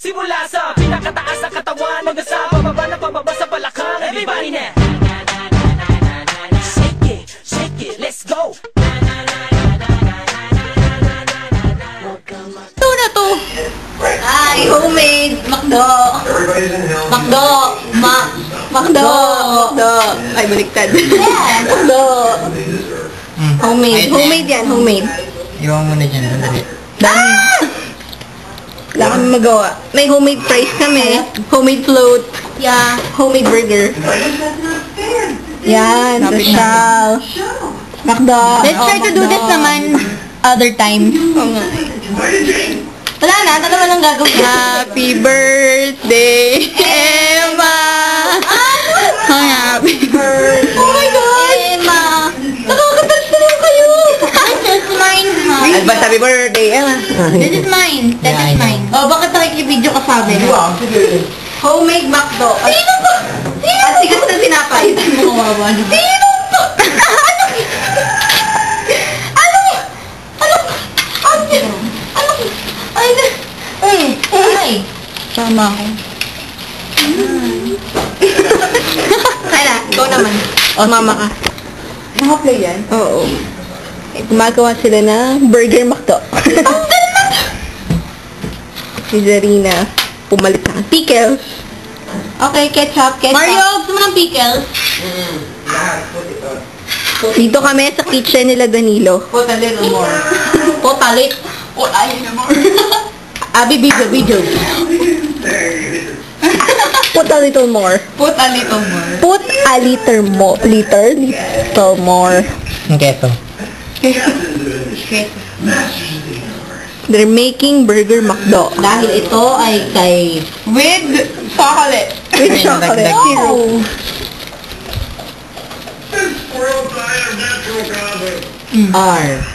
Simula sa pinakataas ng katawan hanggang sa pababa sa balakang. Everybody now, shake it, let's go. Ito na to. Ay, homemade. Makdo. Makdo. Makdo. Ay, baliktad. Yeah. Makdo. Homemade. Homemade yan, homemade. Iwan mo na dyan. Dami. Wala kami magawa. May homemade fries kami. Homemade float. Yeah. Homemade burger. Yan. Social. Makdo. Let's try to do this naman other time. Oo nga. Wala na. Ito naman ang gagawin. Happy birthday, Emma! Happy birthday, oh my God! Emma! Nakakatas na lang kayo! This is mine, ha? Advance happy birthday, Emma! This is mine. That is mine. Oh, bakit nakikibideo ka sa amin? Homemade McDo. Sino ba? At sigas na tinapay. Sino ba? Ay! Tama ako. Kaya na, ikaw naman. O, mama ka. Naka-play yan? Oo. Gumagawa sila na Burger McDo. Si Zarina, pumalit na. Pickles. Okay, ketchup. Mario, gusto mo ng pickles? Dito kami sa kitchen nila Danilo. Put a little more. Put a little more. Abi, video. Put a little more. Put a little more. Put a little more. Little more. Okay, ito. They're making Burger McDo. Dahil ito ay kay... With chocolate. With chocolate. Oh. R.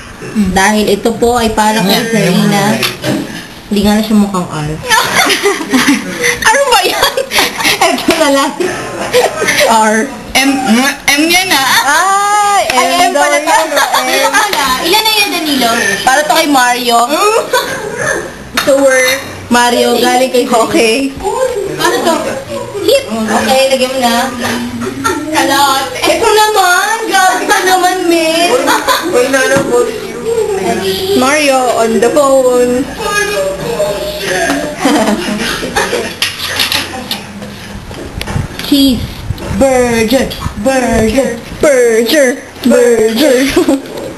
Dahil ito po ay para kay Zarina. Hindi nga na siya mukhang R. Ano ba yan? Ito na lang. R. M yan ah. Ay, M pala to. Dito ka na. Ilan na yan, Danilo? Para to kay Mario. Tour. Mario, galing kay Hockey. Ano to? Hit. Okay, lagyan mo na. Kalot. Ito naman. Grabe ka naman, men. Mario on the phone. Cheese. Burger.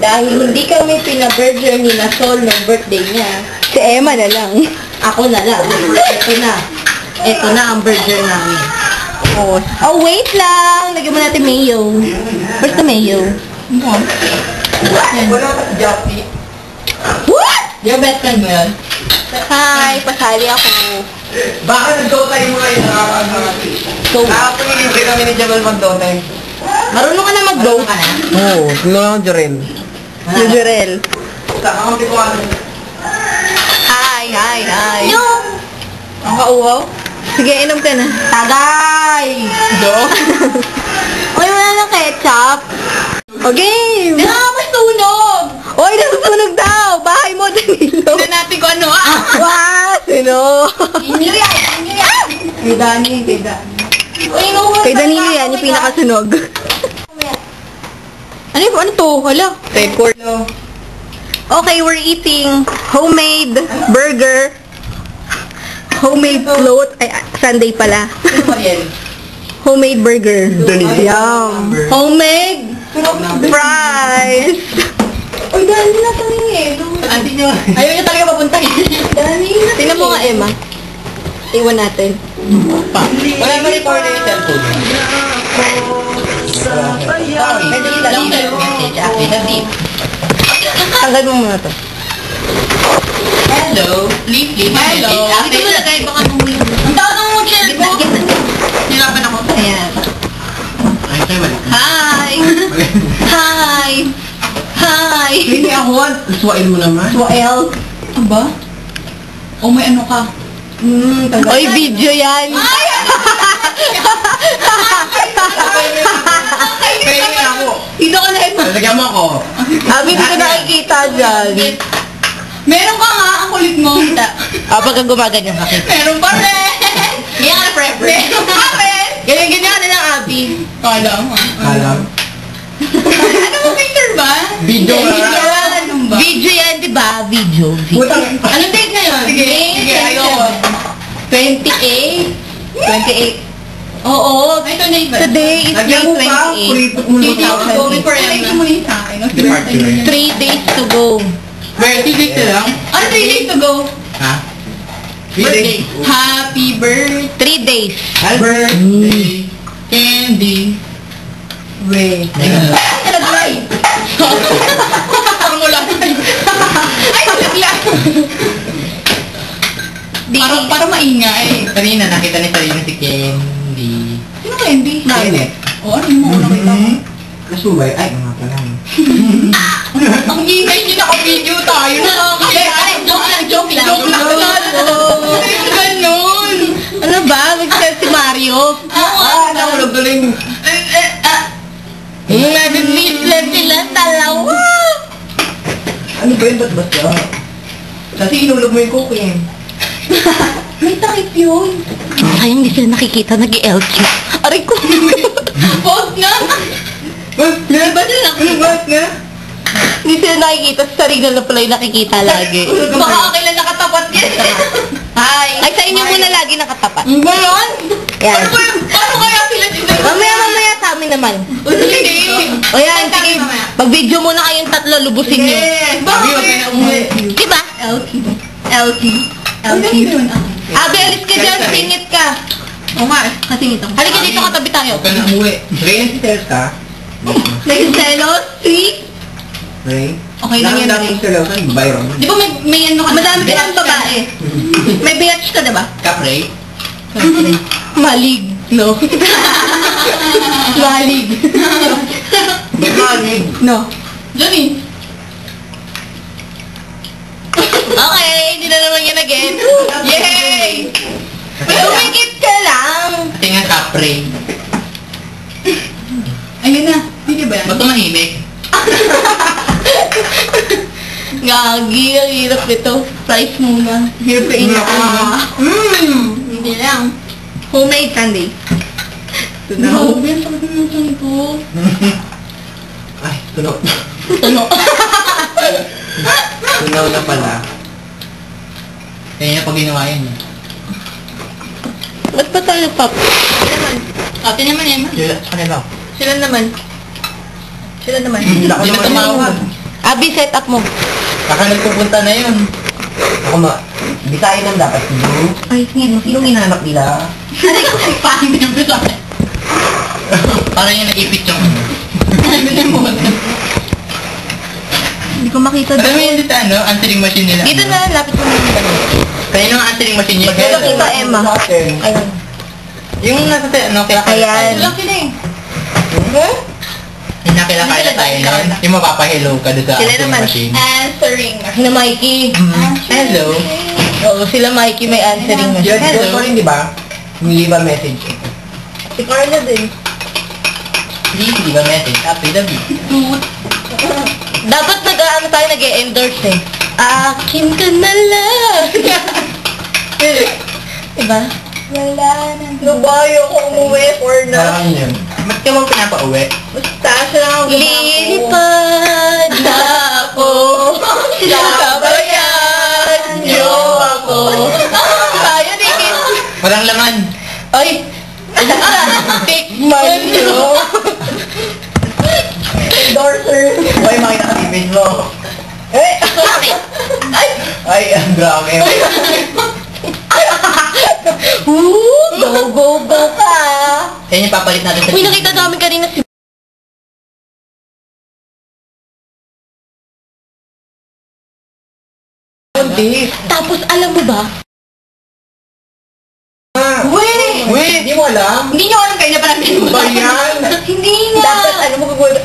Dahil hindi kami pina-burger ni Nasol ng birthday niya. Si Emma na lang. Ako na lang. Ito na ang burger namin. Oh, wait lang. Lagyan mo natin mayo. Where's the mayo? Wala ka si Jaffy. What? Diabetan mo yan? Hi, pasali ako. Baka nag-dotay mo ngayon nakakakakati. So, Nakapagigil kami ni Jamal mag-dotay. marunong ka na mag-go? Oo, tinulungan ko Jorel. Jurel. Kakampi ko ano. Hi. No! Ang kauhaw? Sige, inom ka na. Tagay! Do? Uy, wala ng ketchup. Okay! Mas tunog! Uy, nasusunog daw! Bahay mo, Danilo! Tignan natin kung ano ah! Wow! Sino? Inyo yan! Kay Dani. Kay Danilo yan, yung pinakasunog. Ano to? Hala? Record. Okay, we're eating homemade burger. Homemade float. Ay, Sunday pala. Homemade burger. Yum. Homemade fries. Uy, dali na tayo eh. Andi nyo. Ayaw niya talaga papunta eh. Dali na. Tingnan mo nga, Emma. Iwan natin. Wala ba recorder yung cellphone? Tanggal mo muna to. Hello. Leafy. Hello. Ito mo lagay, baka bumulong. Ang tawag ng mo, chair ko. Hirapan ako. Ayan. Ay, tayo balik. Hi! Hindi ako. Suwain mo naman. Joel. Aba? O may ano ka? Oy, video yan. Pwede ako. Dito ka na, Emma. Lagyan mo ako. Abi, hindi ko nakikita dyan. Meron ka nga, ang kulit mo. Pagka gumaganyan ka. Meron pa rin. Ganyan ka na forever. Meron pa rin. Ganyan-ganyan ka na lang, Abby. Kala mo. Alam. Ano mo picture ba? Video nga. Ano ba? Video yan, di ba? Video. Putang. Anong date na yun? Sige, sige, ayoko. 28. 28. Oo. Ay, today is Lagyan mo pa. 28. Kuripot mo na pa. Going for Emma. Mo sa akin. 3 days to go. Wait, 2 days na lang? Ano 3 days to go? Ha? Birthday. Happy birthday. 3 days. Birthday. Candy. Wait. Nalagay. Parang wala. Ay, nalaglag. Parang maingay. Kanina nakita ni Sarina si Candy. Sino Candy? Kenneth. O, ano mo nakita mo? Nasubay. Ay, mga pala. Ang ingay niyo, naka-video tayo. Ay, joke lang. Joke lang. Ganun. Ano ba? Mag-sell si Mario. Nahulog galing. Nag-business sila dalawa. Ano ba yun? Ba't ka? Kasi inulog mo yung cooking. May takip yun. Ay, hindi sila nakikita. Nag-LQ. Aray ko. Huwag na. Ba sila nakulubas nga? Hindi sila nakikita. Sa sarili na pala yung nakikita lagi. Baka kailan nakatapat yan. Hi. Ay, sa inyo muna lagi nakatapat. Ba yun? Yan. Ano ba yun? Paano kaya sila dito? Mamaya sa amin naman. Hindi. O yan, sige. Pag-video muna kayong tatlo, lubusin nyo. Bakit? Diba? LQ. Abi, alis ka dyan. Singit ka. O nga, kasingit ako. Halika dito, katabi tayo. Huwag ka na umuwi. Ray, si Tels ka? Nagselos? See? Ray? Okay lang yan, Ray. Nakang selos. Ano ba Byron? Di ba may ano ka? Madami ka ng babae. May bitch ka, diba? Kap, Ray? Malig. No. Malig. Mekanig. No. Johnny. Okay, hindi na naman yan again. Yay! Tumikit ka lang. Tingnan Kap, Ray. Ayun na. Hindi ba yan? Ba't tumahimik? Gagi, ang hirap nito. Price muna. Hirap ka Hindi lang. Homemade candy. No. Yan sa kalimutan ko. Ay, tunog. Tunog. Tunog na pala. Kaya niya pag ginawa yun. Ba't pa tayo nagpap? Sila naman. Ate naman eh. Sa kanila. Sila naman. Sila naman. Hindi na tumawag. Abi, set up mo. Baka nagpupunta na yun. Ako bisahin lang dapat. Ay, sige. Sinong hinahanap nila? Ano yung nagpahing binabila? Parang yung nag-ipit yung Hindi ko makita Alam mo doon. yun dito ano? Answering machine nila. Dito na, lapit mo na. Kanino ang answering machine niya? Dito kita, Emma. Ayun. Yung nasa ano, kilakaya Ayan. tayo. Laki na eh. Yung nakilakaya tayo nun. Yung mapapa-hello ka doon sa Sila answering naman. machine. Answering. Sila Mikey. Hello. Oo, sila Mikey may answering Yun, machine. yun pa rin, di ba? Leave a message. Si Carla din. Please leave a message after the beep. Dapat nag-ano tayo, nag-endorse eh. Akin ka na lang. Diba? Wala na. Lubayo ko umuwi for Parang yun. Ba't ka mo pinapauwi? Basta siya lang lilipad na ako. Sabayan niyo ako. Kaya ni Walang laman. Ay! Tikman niyo. Endorser. Ay, makita ka image mo. Eh! Ay! Ay, ang grabe. Go ka! Yan yung papalit natin sa Uy, nakita namin kanina si... Tapos, alam mo ba? Wait! Wait, di mo alam? Hindi nyo alam kanya pa namin. Ba yan? Hindi nga! Dapat, ano mo gagawin?